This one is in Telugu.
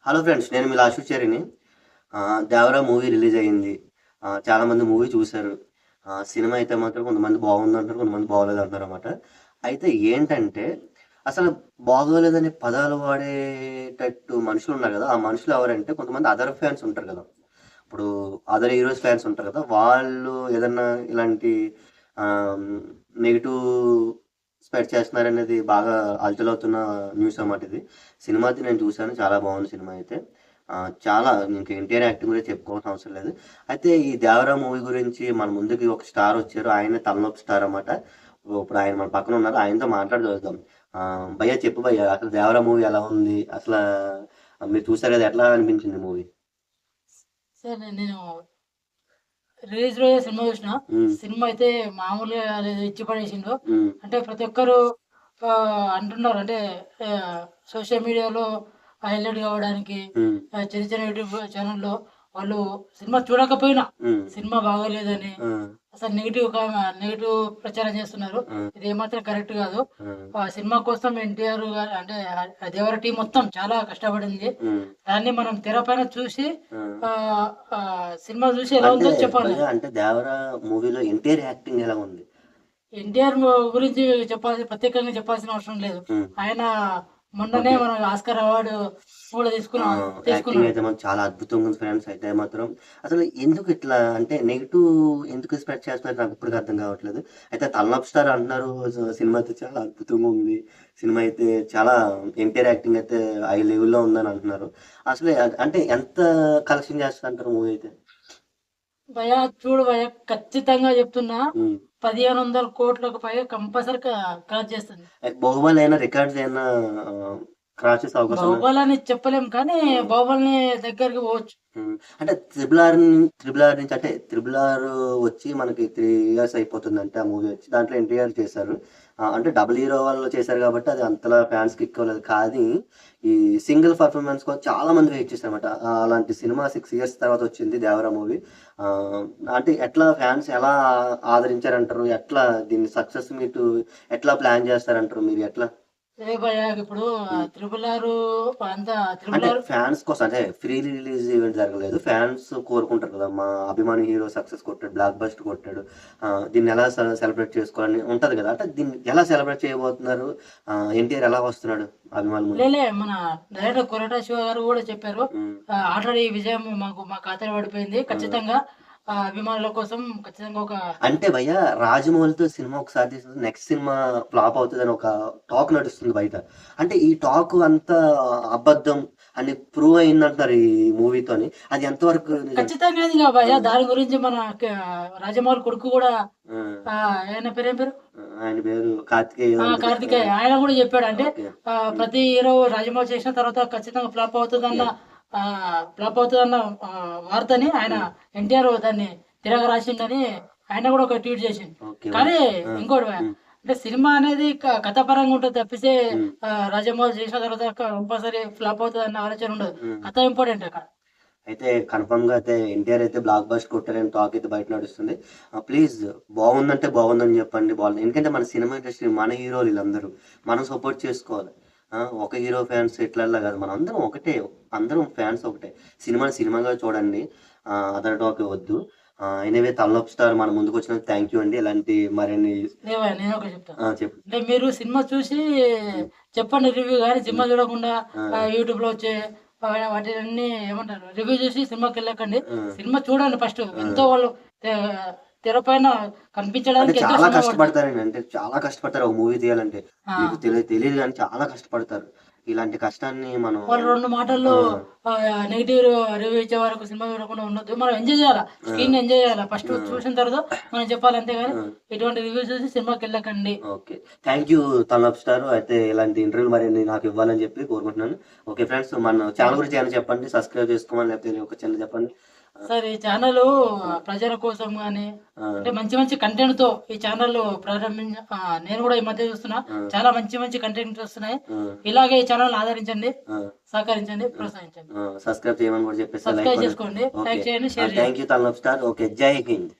హలో ఫ్రెండ్స్, నేను మీ లాస్ట్ చేరిని. 'దేవరా' మూవీ రిలీజ్ అయింది. చాలామంది మూవీ చూసారు. సినిమా అయితే మాత్రం కొంతమంది బాగుందంటారు, కొంతమంది బాగోలేదంటున్నారనమాట. అయితే ఏంటంటే, అసలు బాగోలేదనే పదాలు వాడేటట్టు మనుషులున్నారు గదా! ఆ మనుషులు ఎవరంటే కొంతమంది అదర్ ఫ్యాన్స్ ఉంటారు గదా! ఇప్పుడు అదర్ హీరోస్ ఫ్యాన్స్ ఉంటారు కదా! వాళ్ళు ఏదన్నా ఇలాంటి ఆహ్, నెగెటివ్ స్ప్రెడ్ చేస్తున్నారనేది బాగా హల్చలవుతున్న న్యూస్ అన్నమాట ఇది. సినిమా అయితే నేను చూసాను. చాలా బాగుంది సినిమా అయితే. చాలా ఇంక ఎన్టీఆర్ యాక్టింగ్ గురించి చెప్పుకోవాల్సిన అవసరం లేదు. అయితే ఈ 'దేవరా' మూవీ గురించి మన ముందుకి ఒక స్టార్ వచ్చారు. ఆయనే తలనొప్పి స్టార్ అన్నమాట. ఇప్పుడు ఆయన మన పక్కన ఉన్నారు. ఆయనతో మాట్లాడి చూద్దాం. భయ్యా చెప్పు భయ్యా, అసలు 'దేవరా' మూవీ ఎలా ఉంది? అసలా మీరు చూసారు కదా! ఎట్లా అనిపించింది మూవీ? సార్ నేను రిలీజ్ రోజే సినిమా చూసిన. హ్మ్. సినిమా అయితే మామూలుగా లేదు, ఇచ్చి పడేసిండు. హ్మ్. అంటే ప్రతి ఒక్కరు అంటున్నారు. అంటే సోషల్ మీడియాలో హైలైట్ కావడానికి హ్మ్. చిన్న చిన్న యూట్యూబ్ ఛానెల్‌లో వాళ్ళు సినిమా చూడకపోయినా హ్మ్. సినిమా బాగోలేదని ఆ! అసలు నెగెటివ్ ప్రచారం చేస్తున్నారు. ఆ! ఇది ఏమాత్రం కరెక్ట్ కాదు. ఆ! సినిమా కోసం ఎన్టీఆర్ గారు అంటే దేవర టీమ్ మొత్తం చాలా కష్టపడింది. హ్మ్. దాన్ని మనం తెర పైన చూసి ఆ! సినిమా చూసి ఎలా అంటే ఉందో చెప్పాలి. భయ్యా, అంటే 'దేవరా' మూవీలో ఎన్టీఆర్ యాక్టింగ్ ఎలా ఉంది? ఎన్టీఆర్ గురించి ప్రత్యేకంగా చెప్పాల్సిన అవసరం లేదు. హ్మ్. ఆయన మొన్ననే ఓకే. మనం ఆస్కార్ అవార్డు కూడా యాక్టింగ్ తీసుకున్నాడు. అయితే మాత్రం చాలా అద్భుతంగా ఉంది ఫ్రెండ్స్. అయితే మాత్రం అసలు ఎందుకు ఇట్లా అంటే నెగెటివ్ ఎందుకు స్ప్రెడ్ చేస్తున్నారు నాకు ఇప్పటికి అర్థం కావట్లేదు. అయితే 'తలనొప్పి స్టార్' అంటున్నారు. సినిమా అయితే చాలా అద్భుతంగా ఉంది. సినిమా అయితే చాలా ఎన్టీఆర్ యాక్టింగ్ అయితే హై లెవెల్‌లో ఉందని అంటున్నారు. అసలు అంటే ఎంత కలెక్షన్ చేస్తదంటారు మూవీ అయితే? భయ్యా చూడు భయ్యా, ఖచ్చితంగా చెప్తున్నా, హ్మ్. 1500 కోట్లకు పైగా కంపల్సరీ కలెక్ట్ చేస్తుంది. 'బాహుబలి' అయినా రికార్డ్స్ ఏమన్నా క్రాస్ చేసే అవకాశం ఉందా? బాహుబలి అని చెప్పలేం కానీ హ్మ్. బాహుబలిని దగ్గరికి పోవచ్చు. హ్మ్. అంటే 'త్రిబుల్ ఆర్' నుంచి అంటే 'త్రిబుల్ ఆర్' వచ్చి మనకి 3 ఇయర్స్ అయిపోతుందంటే ఆ మూవీ వచ్చి. దాంట్లో ఎన్టీఆర్ చేశారు. అంటే డబుల్ హీరో వాళ్ళు చేశారు కాబట్టి అది అంతలా ఫ్యాన్స్‌కి ఎక్కలేదు. కానీ ఈ సింగిల్ పెర్ఫార్మన్స్ కోసం చాలా మంది వెయిట్ చేశారన్నమాట. అలాంటి సినిమా 6 ఇయర్స్ తర్వాత వచ్చింది 'దేవరా' మూవీ. ఆహ్, అంటే ఎట్లా ఫ్యాన్స్ ఎలా ఆదరించారంటారు? ఎట్లా దీన్ని సక్సెస్ మీట్ ఎట్లా ప్లాన్ చేస్తారంటారు మీరు ఎట్లా? ఏ భయ్యా ఇప్పుడు హ్మ్. 'త్రిబుల్ ఆరు' అంతా 'త్రిబుల్ అంటే ఆరు' ఫ్యాన్స్ కోసం అంటే ఫ్రీ రిలీజ్ ఈవెంట్ జరగలేదు. ఫ్యాన్స్ కోరుకుంటారు కదా! మా అభిమాని హీరో సక్సెస్ కొట్టాడు. బ్లాక్ బస్టర్ కొట్టాడు. దీన్ని ఎలా సెలబ్రేట్ చేసుకోవాలని ఉంటది కదా! అంటే దీన్ని ఎలా సెలబ్రేట్ చేయబోతున్నారు? ఎన్టీఆర్ ఎలా వస్తున్నాడు అభిమానుల ముందుకి? మన డైరెక్టర్ కొరటా శివ గారు కూడా చెప్పారు. హ్మ్. ఆల్రెడీ ఈ విజయం మా ఖాతాలో పడిపోయింది. ఆ! ఖచ్చితంగా అభిమానుల కోసం ఖచ్చితంగా ఒక అంటే భయ్యా, 'రాజమౌళితో' సినిమా ఒకసారి తీస్తే నెక్స్ట్ సినిమా ఫ్లాప్ అవుతదని ఒక టాక్ నడుస్తుంది బయట. అంటే ఈ టాక్ అంతా అబద్ధం అని ప్రూవ్ అయిందంటున్నారు ఈ మూవీతోని. అది ఎంతవరకు నిజం? ఖచ్చితంగా అది భయ్యా. హ్మ్. దాని గురించి మన రాజమౌళి కొడుకు కూడా ఆ! ఆయన పేరేం పేరు? ఆయన పేరు కార్తికేయ ఏదో ఉంటది. ఆ! కార్తికేయ. ఆయన కూడా చెప్పాడు. అంటే ఓకే. హ్మ్. ప్రతి హీరో రాజమౌళి చేసిన తర్వాత ఖచ్చితంగా ఓకే. ఫ్లాప్ అవుతదన్న వార్తని ఆయన హ్మ్. ఎన్టీఆర్ దాన్ని తిరగ రాసిండని ఆయన కూడా ఒక ట్వీట్ చేసిండు. ఓకే. కానీ ఆ! ఇంకోటి హ్మ్. అంటే సినిమా అనేది కథాపరంగా ఉంటది తప్పితే హ్మ్. రాజమౌళి చేసిన తర్వాత కంపల్సరీ ఫ్లాప్ అవుతదన్న ఆలోచన ఉండదు. హ్మ్. కథ ఇంపార్టెంట్ అక్కడ. అయితే కన్ఫర్మ్‌గా అయితే ఎన్టీఆర్ అయితే బ్లాక్ బస్టర్ కొట్టారని టాక్ అయితే బయట నడుస్తుంది. ప్లీజ్ బాగుందంటే బాగుందని చెప్పండి. బాగుంది. ఎందుకంటే మన సినిమా ఇండస్ట్రీ మన హీరోలు ఈళ్ళందరూ. మనం సపోర్ట్ చేసుకోవాలి. ఒక హీరో ఫ్యాన్స్ ఇట్లల్లా కాదు. మనందరం ఒకటే. అందరం ఫ్యాన్స్ ఒకటే. సినిమాని సినిమాగా చూడండి. అదర్ టాక్ వద్దు. ఎనీవే 'తలనొప్పి స్టార్' మన ముందుకొచ్చినందుకు థాంక్ యూ అండి. ఇలాంటి మరిన్ని లేవయ్య నేనొకటి చెప్తా. చెప్పు. అంటే మీరు సినిమా చూసి హ్మ్. చెప్పండి రివ్యూ గాని, సినిమా హ్మ్. చూడకుండా ఆ! యూట్యూబ్‌లో వచ్చే వాటిలన్నీ ఏమంటారు రివ్యూ చూసి సినిమాకెళ్ళకండి. ఆ! సినిమా చూడండి ఫస్ట్. ఆ! ఎంతో వాళ్ళు తె తెర పైన అంటే కనిపించడానికి ఎంతో చాలా శ్రమ పడతారు. కష్టపడతారండి. అంటే చాలా కష్టపడతారు ఒక మూవీ తీయాలంటే. ఆ! మీకు తెలీదు గానీ చాలా కష్టపడతారు. ఇలాంటి కష్టాన్ని మనం వాళ్ళు 2 మాటల్లో ఆ! నెగెటివ్ రివ్యూ ఇచ్చే వరకు సినిమా చూడకుండా ఉండొద్దు. మనం ఎంజాయ్ చేయాల. ఆ! స్క్రీన్‌ని ఎంజాయ్ చేయాల. ఫస్ట్ ఆ! చూసిన తర్వాత మనం చెప్పాలి. అంతేగాని ఆ! ఎటువంటి రివ్యూ చూసి సినిమాకెళ్ళకండి. ఓకే. థాంక్ యూ 'తలనొప్పి స్టార్'. అయితే ఇలాంటి ఇంటర్వ్యూలు మరిన్ని నాకివ్వాలని చెప్పి కోరుకుంటున్నాను. ఓకే ఫ్రెండ్స్, మన ఛానెల్ గురించి ఏమైనా చెప్పండి. సబ్స్క్రైబ్ చేసుకోమని లేకపోతే ఒక చిన్నది చెప్పండి. ఆ! సార్ ఈ ఛానలు ఆ! ప్రజల కోసం గాని, ఆ! అంటే మంచి మంచి కంటెంట్‌తో ఈ ఛానల్ నేను గూడా ఈ మధ్య చూస్తున్నా. ఆ! చాలా మంచి మంచి కంటెంట్స్ వస్తున్నాయి. ఆ! ఇలాగే ఈ ఛానల్‌ని ఆదరించండి, ఆ! సహకరించండి, ఆ! ప్రోత్సహించండి. సబ్స్క్రైబ్ చేయమని కూడా చెప్పేసి లైక్ సబ్స్క్రైబ్ కొట్టండి. చేసుకోండి, ఓకే. లైక్ చేయండి, షేర్ థాంక్ చేయండి. యూ 'తలనొప్పి స్టార్'. ఓకే. జై హింద్.